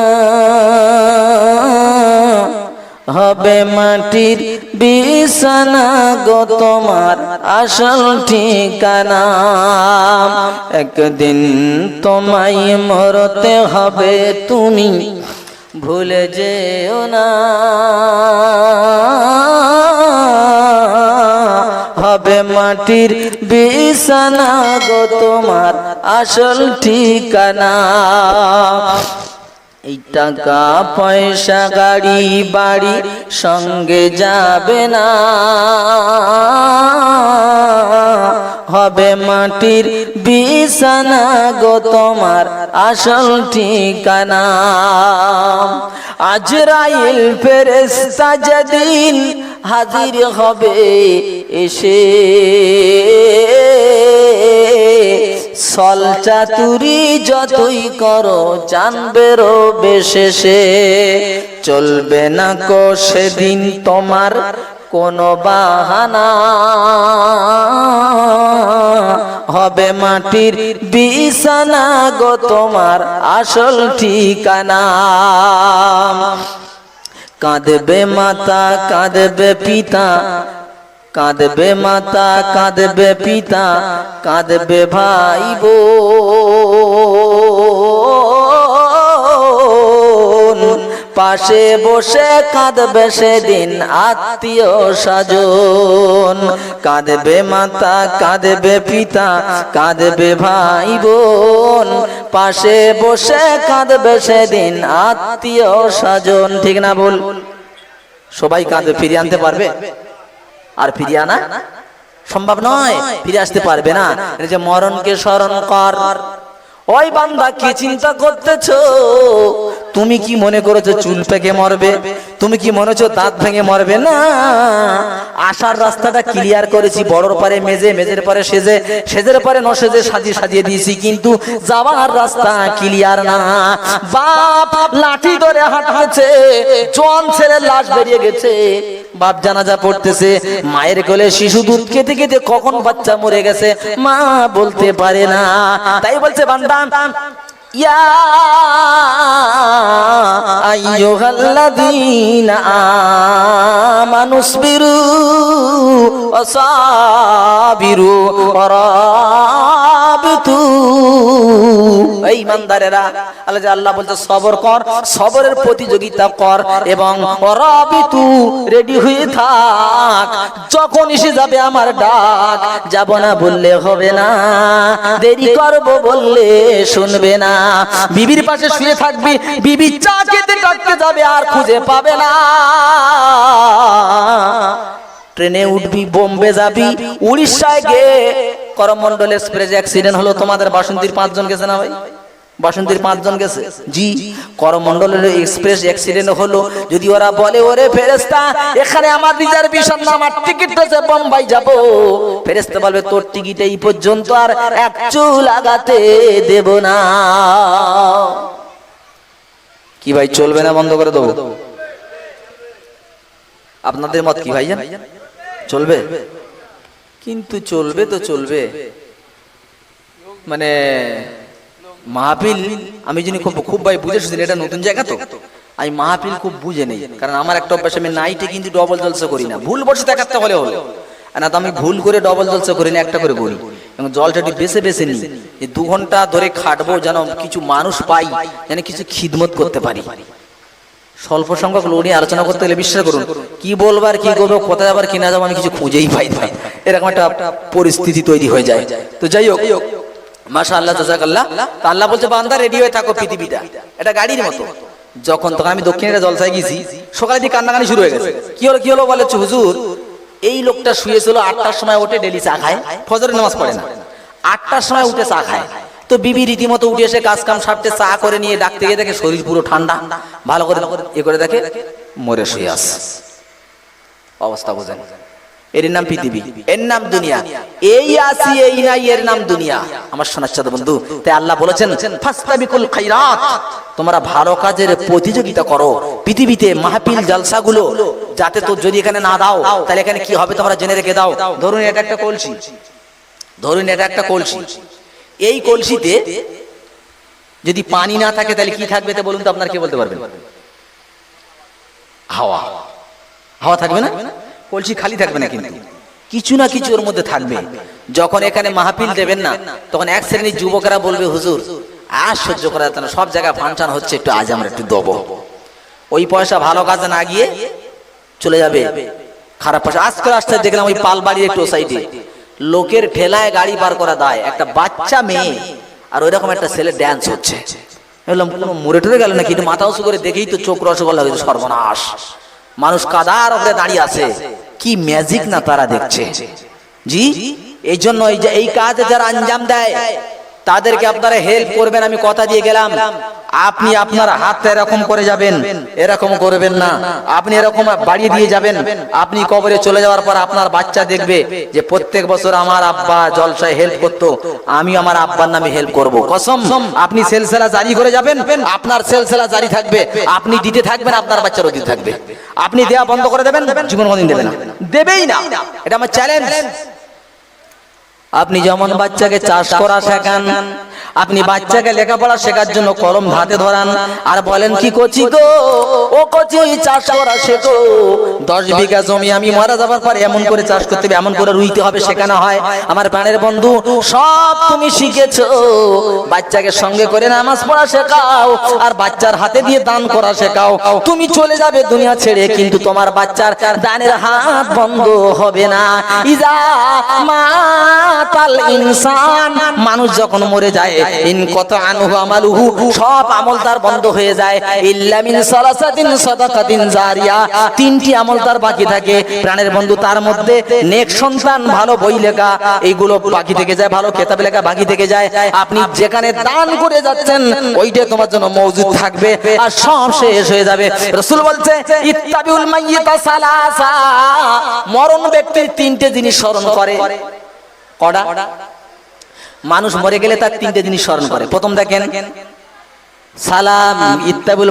Speaker 1: হবে মাটির বিছানা গো তোমার আসল ঠিকানা। একদিন তোমায় মরতে হবে, তুমি ভুলে যেও না, হবে মাটির বিছানা গো তোমার আসল ঠিকানা। এই টাকা পয়সা গাড়ি বাড়ি সঙ্গে যাবে না, হবে মাটির বিছানা গো তোমার আসল ঠিকানা। আজরাইল ফেরেশতা যেদিন হাজির হবে এসে, সল চাতুরি যতই করো জানবে রবে শেষে, চলবে না কো সেদিন তোমার কোনো বাহানা, হবে মাটির বিছানা গো তোমার আসল ঠিকানা। কাঁদবে মাতা কাঁদবে পিতা, কাঁদবে মাতা কাঁদবে পিতা, কাঁদবে ভাই বোন, পাশে বসে কাঁদবে সেদিন আত্মীয় স্বজন। কাঁদবে মাতা কাঁদবে পিতা, কাঁদবে ভাই বোন, পাশে বসে কাঁদবে সেদিন আত্মীয় স্বজন। ঠিক না বল? সবাই কাঁদবে, ফিরিয়ে আনতে পারবে? আর ফিরিয়ে আনা সম্ভব নয়, ফিরে আসতে পারবে না। এই যে মরণকে স্মরণ কর। ওই বান্দা, কি চিন্তা করতেছো? তুমি কি মনে করেছো চুল পেকে মরবে? তুমি কি মনে হচ্ছে দাঁত ভেঙে মরবে? না, আসার রাস্তাটা ক্লিয়ার করেছি, বড়র পরে মেজে, মেজের পরে সেজে, সেজের পরে নসেজে সাজিয়ে সাজিয়ে দিয়েছি, কিন্তু যাওয়ার রাস্তা ক্লিয়ার না। বাপ লাঠি ধরে হাঁটছে, জোয়ান ছেলের লাশ বেরিয়ে গেছে, বাপ জানাজা পড়তেছে, মায়ের কোলে শিশু দুধ খেতে খেতে কখন বাচ্চা মরে গেছে মা বলতে পারে না। তাই বলছে বান্দা, ইয়া আইয়ুহাল্লাযীনা আমানুসবিরু ওয়াসাবিরু ওয়ারাবিতু। এই ইমানদারেরা, আল্লাহ বলতে সবর কর, সবরের প্রতিযোগিতা কর, এবং ওয়ারাবিতু রেডি হয়ে থাক, যখন এসে যাবে আমার ডাক, যাব না বললে হবে না, দেরি করব বললে শুনবে না। বিবির পাশে শুয়ে থাকবি, বিবি চা খেতে ডাকতে যাবে আর খুঁজে পাবে না। ট্রেনে উঠবি, বোম্বে যাবি, উড়িষ্যায় গিয়ে করমণ্ডল এক্সপ্রেস অ্যাক্সিডেন্ট হলো। তোমাদের বাসন্তীর 5 জন গেছে না ভাই? বাসন্তীর 5 জন গেছে জি। করমণ্ডলের এক্সপ্রেস অ্যাক্সিডেন্ট হলো। যদি ওরা বলে ওরে ফেরেশতা এখানে আমার রিজার্ভেশন না, আমার টিকিট আছে বোম্বাই যাব, ফেরেশতা বলবে তোর টিকিট এই পর্যন্ত, আর এক চুল আগাতে দেব না। কি ভাই, চলবে না বন্ধ করে দেবো? আপনাদের মত কি ভাইজান? চলবে? কিন্তু চলবে তো চলবে, মানে মাহফিল আমি যিনি খুব ভাই বুঝে শুনছেন, এটা নতুন জায়গা তো আমি মাহফিল খুব বুঝে নেই। কারণ আমার একটা অভ্যাস, আমি নাইটে কিন্তু ডবল জলসা করি না, ভুল বসে দেখাতে হলে হলো না, তো আমি ভুল করে ডবল জলসা করি না, একটা করে বলি, এবং জলটা একটু বেছে বেছে নিই, যে 2 ঘন্টা ধরে খাটবো, যেন কিছু মানুষ পাই, যেন কিছু খিদমত করতে পারি। স্বল্প সংখ্যক লোক নিয়ে আলোচনা করতে গেলে বিশ্বাস করুন, কি বলবার কি করবো, কোথায় যাবার কি না যাবো আমি কিছু খুঁজেই পাই না, এরকম একটা পরিস্থিতি তৈরি হয়ে যায়। তো যাই হোক, মাশাআল্লাহ জাযাকাল্লাহ। তা আল্লাহ বলছে বান্দা রেডি হয়ে থাকো, পৃথিবীটা এটা গাড়ির মতো। যখন তখন আমি দক্ষিণের জলসায় গেছি, সকালে দিয়ে কান্নাকানি শুরু হয়ে গেছে। কি হলো বলে, হুজুর এই লোকটা শুয়েছিল 8টার সময় ওঠে, ডেলি চা খায়, ফজরের নামাজ পড়ে না, 8টার সময় উঠে চা খায়। তো বিবি রীতিমতো উঠে এসে কাজ কাম সারতে চা করে নিয়ে ডাকতে গিয়ে দেখে শরীর পুরো ঠান্ডা, ভালো করে এ করে দেখে মরে শুয়ে আছে। অবস্থা বোঝেন, এর নাম পৃথিবী, এর নাম দুনিয়া। এই আসি এই নাই, এর নাম দুনিয়া। আমার সোনার চাঁদ বন্ধু, তাই আল্লাহ বলেছেন ফাস্তাবিকুল খায়রাত, তোমরা ভালো কাজের প্রতিযোগিতা করো। পৃথিবীতে মাহফিল জালসাগুলো যাতে তো যদি এখানে না দাও তাহলে এখানে কি হবে তোমরা জেনে রেখে দাও। ধরুন এটা একটা কলসি, এই কলসিতে যদি পানি না থাকে তাহলে কি থাকবে তা বলুন তো, আপনারা কি বলতে পারবেন? হাওয়া। হাওয়া থাকবে না, কলসি খালি থাকবে না, কিন্তু কিছু না কিছু ওর মধ্যে থাকবে। যখন এখানে মাহফিল দেবেন না, তখন এক শ্রেণীর যুবকেরা বলবে হুজুর আর সহ্য করা যাচ্ছে না, সব জায়গায় ফাংশন হচ্ছে, একটু আজ আমরা একটু দেবো। ওই পয়সা ভালো কাজে না গিয়ে চলে যাবে খারাপ পয়সা। আজকাল আসতে দেখলাম ওই পালবাড়ির একটু সাইডে লোকের ঠেলায় গাড়ি পার করা দায়, একটা বাচ্চা মেয়ে আর ওইরকম একটা ছেলে ড্যান্স হচ্ছে। বললাম কোনো মরে টরে গেল নাকি, একটু মাথা উঁচু করে দেখেই তো চোখ রসগোল্লা হয়েছে, সর্বনাশ। মানুষ কাদার উপরে দাঁড়িয়ে আছে, কি ম্যাজিক না তারা দেখছে। জি, এই জন্য এই কাজে যারা আঞ্জাম দেয় তাদেরকে আপনারা হেল্প করবেন। আমি কথা দিয়ে গেলাম, আপনি আপনার হাত এরকম করে যাবেন, এরকম করবেন না। আপনি এরকম বাড়িয়ে দিয়ে যাবেন, আপনি কবরে চলে যাওয়ার পর আপনার বাচ্চা দেখবে যে প্রত্যেক বছর আমার আব্বা জলসায় হেল্প করতো, আমি আমার আব্বার নামে হেল্প করব। কসম, আপনি সিলসিলা জারি করে যাবেন, আপনার সিলসিলা জারি থাকবে, আপনি দিতে থাকবেন, আপনার বাচ্চারও দিতে থাকবে। আপনি দেয়া বন্ধ করে দেবেন, জীবন কোনদিন দেবেন না, দেবেই না। এটা আমার চ্যালেঞ্জ। আপনি যেমন বাচ্চাকে চাষ করা শেখান, আপনি বাচ্চাকে লেখাপড়া শেখার জন্য কলম হাতে ধরান আর বলেন কি কচি গো, ও কচি চাষ করা শেখো। 10 বিঘা জমি আমি মারা যাবার পরে এমন করে চাষ করতে হবে, এমন করে রুইতে হবে, শেখানো হয়। আমার প্রাণের বন্ধু, সব তুমি শিখেছো, বাচ্চাকে সঙ্গে করে নামাজ পড়া শেখাও আর বাচ্চার হাতে দিয়ে দান করা শেখাও। তুমি চলে যাবে দুনিয়া ছেড়ে, কিন্তু তোমার বাচ্চার দানের হাত বন্ধ হবে না। ইজা মাতাল ইনসান, মানুষ যখন মরে যায়, ইন কত আনহু আমালুহু, সব আমল তার বন্ধ হয়ে যায়। ইল্লা মিন সালাসাতিন সাদাকাতিন জারিয়া, 3টি আমল তার বাকি থাকে। প্রাণের বন্ধু, তার মধ্যে নেক সন্তান, ভালো বই লেখা, এইগুলো বাকি থেকে যায়, ভালো কিতাব লেখা বাকি থেকে যায়। আপনি যেখানে দান করে যাচ্ছেন ওইটা তোমার জন্য মওজুদ থাকবে আর সব শেষ হয়ে যাবে। রাসূল বলছে ইত্তাবিউল মাইয়িতা সালাসা, মরণ ব্যক্তির 3টে জিনিস স্মরণ করে। কটা? মানুষ মরে গেলে তার 3টে জিনিস স্মরণ করে। প্রথম দেখেন সালাম, ইত্তাবুল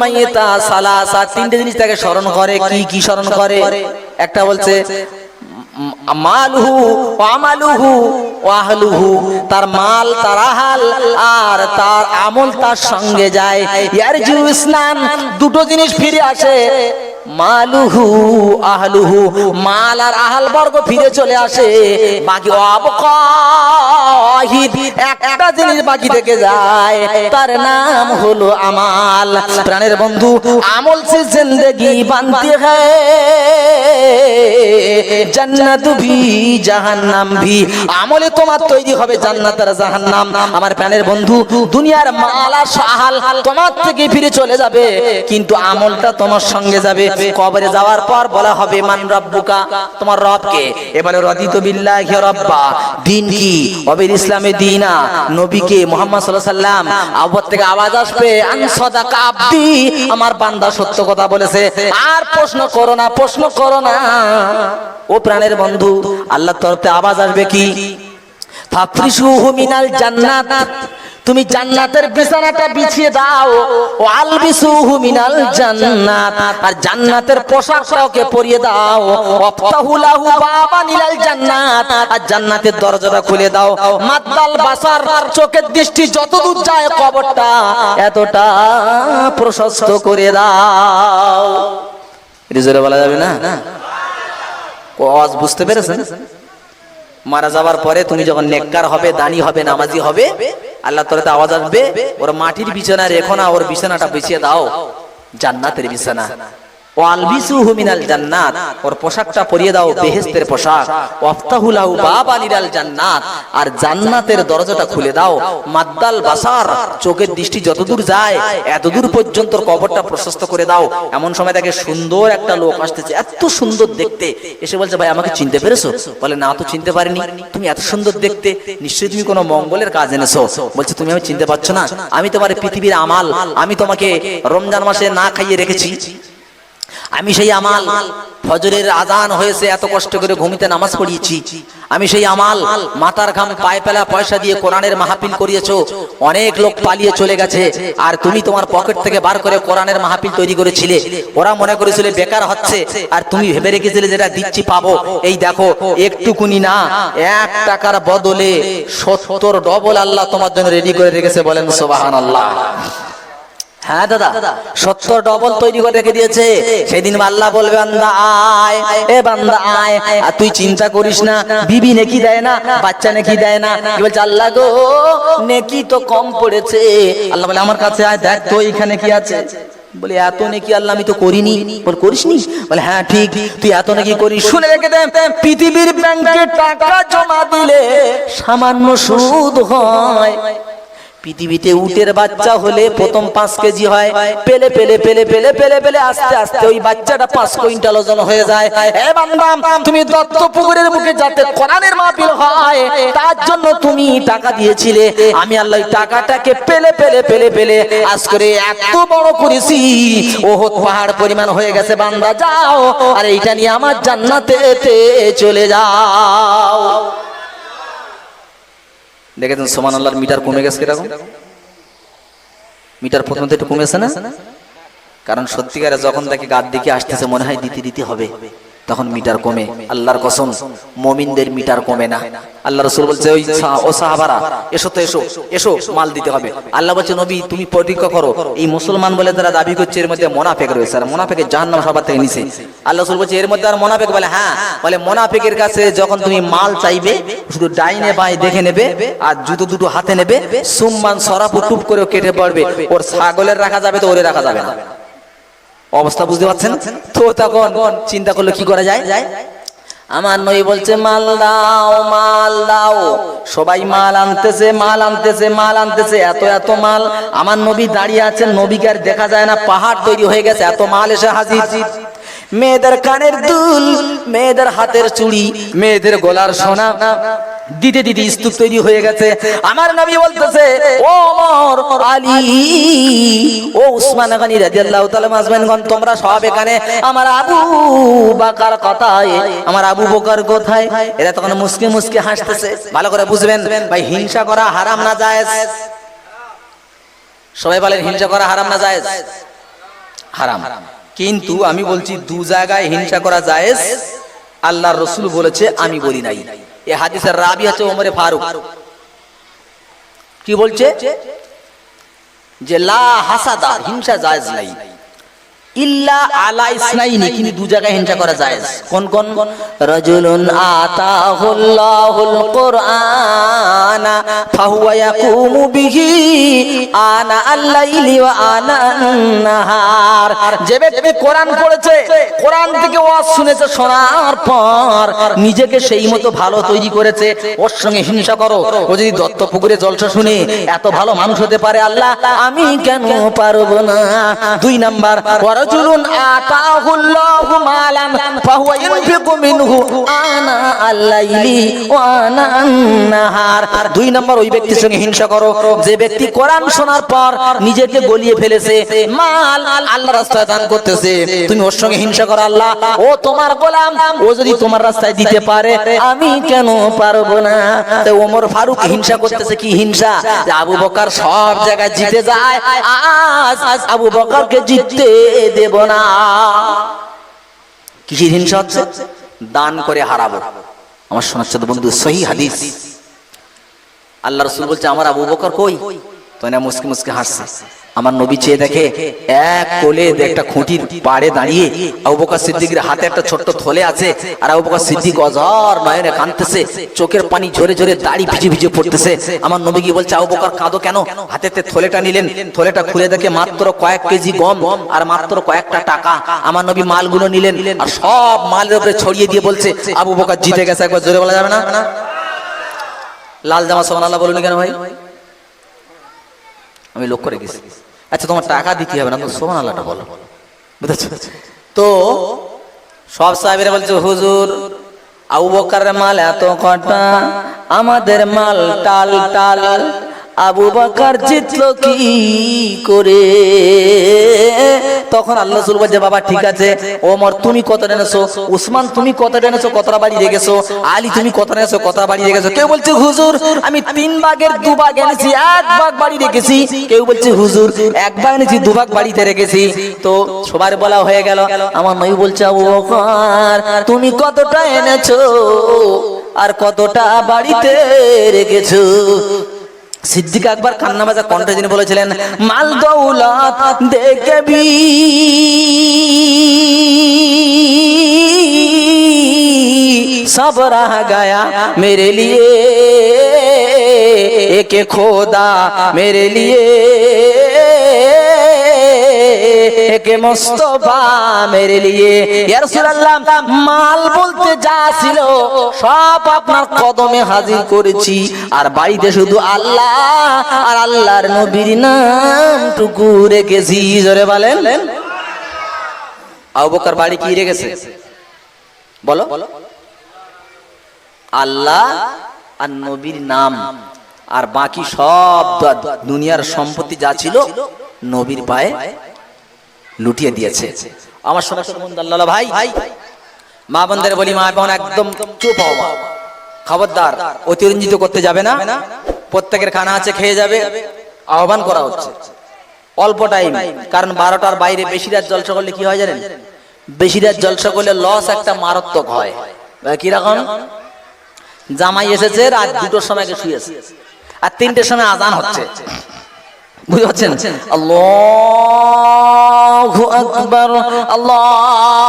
Speaker 1: মাইয়িতা সালাসা, 3টে জিনিস তাকে স্মরণ করে। কি স্মরণ করে? একটা বলছে মালহু ওয়া আমালুহু ওয়া আহলুহু, তার মাল, তার আহাল আর তার আমল তার সঙ্গে যায়। ইয়ারজু ইসলাম, 2টো জিনিস ফিরে আসে, মালুহু আহলুহু, মাল আর আহাল বর্গ ফিরে চলে আসে। বাকি ওয়াবকাহিদ, একটা জিনিস বাকি থেকে যায়, তার নাম হলো আমাল। প্রাণের বন্ধু, আমল সে জিন্দেগি বানতে হ্যায়, জান্নাত ভি জাহান্নাম ভি, আমলে তোমার তৈরি হবে জান্নাত আর জাহান্নাম। আমার প্রাণের বন্ধু, দুনিয়ার মাল আর আহাল তোমার থেকে ফিরে চলে যাবে, কিন্তু আমলটা তোমার সঙ্গে যাবে। কবরে যাওয়ার পর বলা হবে মান রাব্বুকা, তোমার রব কে? এবারে রাদিতু বিল্লাহি রাব্বা, দিন কি? ওবিল ইসলামে দিনা, নবীকে মুহাম্মদ সাল্লাল্লাহু আলাইহি সাল্লাম। আবার থেকে আওয়াজ আসবে আন সাদাকা আব্দি, আমার বান্দা সত্য কথা বলেছে। আর প্রশ্ন করো না, প্রশ্ন করো না। ও প্রাণের বন্ধু, আল্লাহর তরফ থেকে আওয়াজ আসবে কি? ফাফরিশুহু মিনাল জান্নাত, তুমি জান্নাতের বিছানাটা বিছিয়ে দাও। ও আলবিসুহু মিনাল জান্নাত, আর জান্নাতের পোশাকটাকে পরিয়ে দাও। ওয়াফতাহু লাহু বাবান ইলাল জান্নাত, আর জান্নাতের দরজাটা খুলে দাও। মাদ্দাল বাসার, চোখের দৃষ্টি যতদূর যায় কবরটা এতটা প্রশস্ত করে দাও। এটা জোরে বলা যাবে না? আওয়াজ বুঝতে পেরেছেন? মারা যাওয়ার পরে তুমি যখন নেককার হবে, দানি হবে, নামাজি হবে, আল্লাহ তাআলা আওয়াজ আসবে, ওর মাটির বিছানা রেখো না, ওর বিছানাটা বিছিয়ে দাও জান্নাতের বিছানা। ওয়ালবিসুহু মিনাল জান্নাত, ওর পোশাকটা পরিয়ে দাও বেহেশতের পোশাক। ওয়াফতাহু লাহু বাবান ইলাল জান্নাত, আর জান্নাতের দরজাটা খুলে দাও। মাদ্দাল বাসার, চোখের দৃষ্টি যতদূর যায় এতদূর পর্যন্ত কবরটা প্রশস্ত করে দাও। এমন সময় দেখে সুন্দর একটা লোক আসতেছে, এত সুন্দর দেখতে, এসে বলছে ভাই আমাকে চিনতে পেরেছো? বলে না তো চিনতে পারিনি, তুমি এত সুন্দর দেখতে, নিশ্চয়ই তুমি কোনো মঙ্গলের কাজ এনেছো। বলছে তুমি আমি চিনতে পারছো না, আমি তোমার পৃথিবীর আমাল, আমি তোমাকে রমজান মাসে না খাইয়ে রেখেছি, আমি সেই আমাল, ফজরের আজান হয়েছে এত কষ্ট করে ঘুমিতে নামাজ পড়িয়েছি, আমি সেই আমাল, মাথার ঘাম পায়ে ফেলা পয়সা দিয়ে কোরআনের মাহফিল করিয়েছো, অনেক লোক পালিয়ে চলে গেছে, আর তুমি তোমার পকেট থেকে বার করে কোরআনের মাহফিল তৈরি করেছিলে। ওরা মনে করেছিল বেকার হচ্ছে, আর তুমি ভেবে রেখেছিলে যেটা দিচ্ছি পাবো। এই দেখো একটুকুনি না, 1 টাকার বদলে 70 ডবল আল্লাহ তোমার জন্য রেডি করে রেখেছে। বলেন সুবহানাল্লাহ। হ্যাঁ দাদা, 70 ডবল তৈরি করে রেখে দিয়েছে। সেদিন আল্লাহ বলবে বান্দা আয়, এ বান্দা আয়, আর তুই চিন্তা করিস না বিবি নেকি দেয় না, বাচ্চা নেকি দেয় না। কি বলছে আল্লাহ গো, নেকি তো কম পড়েছে। আল্লাহ বলে আমার কাছে আয়, দেখ তো এখানে কি আছে। বলে এত নেকি আল্লাহ আমি তো করিনি। বল করিসনি? বলে হ্যাঁ ঠিক, তুই এত নেকি করিস। শুনে রেখে দে, পৃথিবীর ব্যাংকে টাকা জমা দিলে সামান্য সুদ হয়, পৃথিবীতে উটের বাচ্চা হলে প্রথম 5 কেজি হয়, পেলে পেলে পেলে পেলে পেলে পেলে আস্তে আস্তে ওই বাচ্চাটা 5 কুইন্টাল ওজন হয়ে যায়। এ বান্দা, তুমি দত্তপুকুরের মুখে যাতে কোরআনের মাহফিল হয় তার জন্য তুমি টাকা দিয়েছিলে, আমি আল্লাহ টাকাটাকে পেলে পেলে পেলে পেলে আজ করে এত বড় করেছি, ওহদ পাহাড় পরিমাণ হয়ে গেছে। বান্দা যাও, আর এইটা নিয়ে আমার জান্নাতেতে চলে যাও। দেখেছেন সুবহানাল্লাহর মিটার কমে গেছে কিরকম? মিটার প্রথমে তো একটু কমেছে না? কারণ সত্যিকারে যখন দেখি গাদ দিকে আসতেছে মনে হয় দিতে হবে, তখন মিটার কমে। আল্লাহর কসম, মুমিনদের মিটার কমে না। আল্লাহ রাসূল বলছে ও সাহাবারা এসো তো এসো এসো, মাল দিতে হবে। আল্লাহ বলছে নবী তুমি পরীক্ষা করো, এই মুসলমান বলে যারা দাবি করছে এর মধ্যে মুনাফিক রয়েছে, আর মুনাফিকের জাহান্নাম সবার থেকে নিচে। আল্লাহ রাসূল বলছে এর মধ্যে আর মুনাফিক? বলে হ্যাঁ। বলে মুনাফিকের কাছে যখন তুমি মাল চাইবে শুধু ডাইনে বাঁয়ে দেখে নেবে, আর জুতো দুটো হাতে নেবে, সুম্মান সরাফু টুপ করে কেটে পড়বে, ওর ছাগলের রাখা যাবে তো ওরে রাখা যাবে না। অবস্থা বুঝতে পারছেন তো? তখন চিন্তা করলে কি করা যায়? আমার নবী বলছে মাল দাও, মাল দাও। সবাই মাল আনতেছে, মাল আনতেছে, মাল আনতেছে, এত এত মাল। আমার নবী দাঁড়িয়ে আছেন, নবীকে আর দেখা যায় না, পাহাড় তৈরি হয়ে গেছে, এত মাল এসে হাজির। মেয়েদের কানের দুল, মেয়েদের হাতের চুড়ি, মেয়েদের গলার সোনা দিতে দিতে স্তূপ তৈরি হয়ে গেছে। আমার নবী বলতেছে ও ওমর, আলী, ও উসমান গনি রাদিয়াল্লাহু তাআলা মাজমাইনগণ, তোমরা সব এখানে, আমার আবু বকর কোথায়? আমার আবু বকর কোথায়? এরা তখন মুস্কি মুস্কি হাসতেছে। ভালো করে বুঝবেন ভাই, হিংসা করা হারাম না জায়েজ? সবাই বলেন হিংসা করা হারাম না জায়েজ? হারাম। কিন্তু আমি বলছি 2 জায়গায় হিংসা করা জায়েজ। আল্লাহর রাসূল বলেছে, আমি বলি নাই। এই হাদিসের রাবি হচ্ছে ওমরে ফারুক। কি বলছে? যে লা হাসাদা, হিংসা জায়েজ নাই, ইল্লা আলা ইসনাইনি, কিন্তু 2 জায়গায় হিংসা করা জায়েজ। কোন কোন? রাজুলুন আতাহুল্লাহুল কুরআনা ফাহুয়া ইয়াকুমু বিহি আনা আল-লাইলি ওয়া আনা আন-নাহার। যে ব্যক্তি কোরআন পড়েছে, কোরআন থেকে ওয়াজ শুনেছে, শোনার পর নিজেকে সেই মতো ভালো তৈরি করেছে, ওর সঙ্গে হিংসা করো। ও যদি দত্তপুকুরে জলসা শুনে এত ভালো মানুষ হতে পারে, আল্লাহ আমি কেন পারবো না? 2 নাম্বার, রাজুলুন আতাহুল্লাহু মালান ফাহুয়া ইনফিকু মিনহু আনা আল-লাইলি ওয়া আনা আন-নাহার। 2 নাম্বার, ওই ব্যক্তির সঙ্গে হিংসা করো যে ব্যক্তি কোরআন শোনার পর নিজেকে গলিয়ে ফেলেছে, মাল আল্লাহর রাস্তায় দান করতেছে, তুমি ওর সঙ্গে হিংসা করো। আল্লাহ ও তোমার গোলাম, ও যদি তোমার রাস্তায় দিতে পারে আমি কেন পারবো না? তো ওমর ফারুক হিংসা করতেছে। কি হিংসা? যে আবু বকর সব জায়গায় জিতে যায়, আজ আবু বকরকে জিততে দেব না। কিসের হিংসা হচ্ছে? দান করে হারাবো। আমার শোনাচ্ছে তো বন্ধু, সহিহ হাদিস। আল্লাহ রাসূল বলছে আমার আবু বকর কই? তো না মুসকি মুসকি হাসছে। আমার নবী চেয়ে দেখে এক কোলে একটা খুঁটির পাড়ে দাঁড়িয়ে আবু বকর সিদ্দিকের হাতে একটা ছোট্ট থলে আছে, আর আবু বকর সিদ্দিক অঝর নয়নে কাঁদতেছে, চোখের পানি ঝরে ঝরে দাড়ি ভিজে ভিজে পড়তেছে। আমার নবী কি বলছে, আবু বকর কাঁদো কেন? হাতেতে থলেটা নিলেন, থলেটা খুলে দেখে মাত্র কয়েক কেজি গম আর মাত্র কয়েকটা টাকা। আমার নবী মালগুলো নিলেন আর সব মালের উপরে ছড়িয়ে দিয়ে বলছে, আবু বকর জিতে গেছে। একবার জোরে বলা যাবে না? লাল জামা সুবহানাল্লাহ বলুন কেন ভাই? আমি লক্ষ্য করে গেছি। আচ্ছা তোমার টাকা দিতে হবে না, তো সুবহানাল্লাহটা বলো, বুঝেছো? তো সব সাহাবীরা বলছে, হুজুর আবু বকরের মাল এত কটা, আমাদের মাল টাল টাল, আবু বকর জিতলো কি করে? তখন আল্লাহ রাসূল বলছে, বাবা ঠিক আছে, ওমর তুমি কত এনেছো, উসমান তুমি কত এনেছো, কতটা বাড়ি রেখেছো, আলী তুমি কত এনেছো, কতটা বাড়ি রেখেছো? কেউ বলছে হুজুর আমি 3 ভাগের 2 ভাগ এনেছি, 1 ভাগ বাড়ি রেখেছি। কেউ বলছে হুজুর 1 ভাগ এনেছি, 2 ভাগ বাড়িতে রেখেছি। তো সবার বলা হয়ে গেল। আমার নবী বলছে, আবু বকর তুমি কতটা এনেছো আর কতটা বাড়িতে রেখেছো? সিদ্দিক আকবর কান্না মাজা কণ্ঠে যিনি বলেছিলেন, মাল দৌলত দেখবি সব রহ গয়া মেরে লিয়ে, একে খোদা মেরে লিয়ে, একে মুস্তাফা মেরে লিয়ে। ইয়া রাসূলুল্লাহ মাল বলতে যা ছিল সব আপনার কদমে হাজির করেছি, আর বাড়িতে শুধু আল্লাহ আর আল্লাহর নবীর নামটুকু রেখেছি। জোরে বলেন। আবু বকর বাড়ি কি রেখেছে বলো? আল্লাহ আর নবীর নাম, আর বাকি সব দুনিয়ার সম্পত্তি যা ছিল নবীর পায়ে লুটিয়ে দিয়েছে। আমার সোনা আল্লাহ ভাই, মা বোনদের বলি, মা বোন একদম চুপ হও, খবরদার অতিরঞ্জিত করতে যাবে না। প্রত্যেকের খানা আছে, খেয়ে যাবে, আহ্বান করা হচ্ছে অল্প টাইম। কারণ 12টার বাইরে বেশি রাত জলসা করলে কি হয় জানেন? বেশি রাত জলসা করলে লস একটা মারাত্মক হয়। কিরকম? জামাই এসেছে রাত 2টোর সময় শুয়েছে, আর 3টের সময় আজান হচ্ছে, বুঝতে পারছেন? আল্লাহু আকবার, আল্লাহু